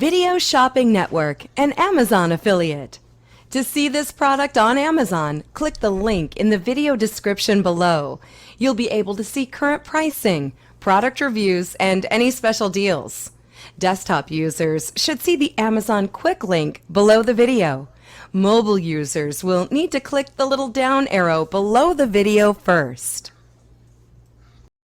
Video Shopping Network, an Amazon affiliate. To see this product on Amazon, click the link in the video description below. You'll be able to see current pricing, product reviews, and any special deals. Desktop users should see the Amazon quick link below the video. Mobile users will need to click the little down arrow below the video first.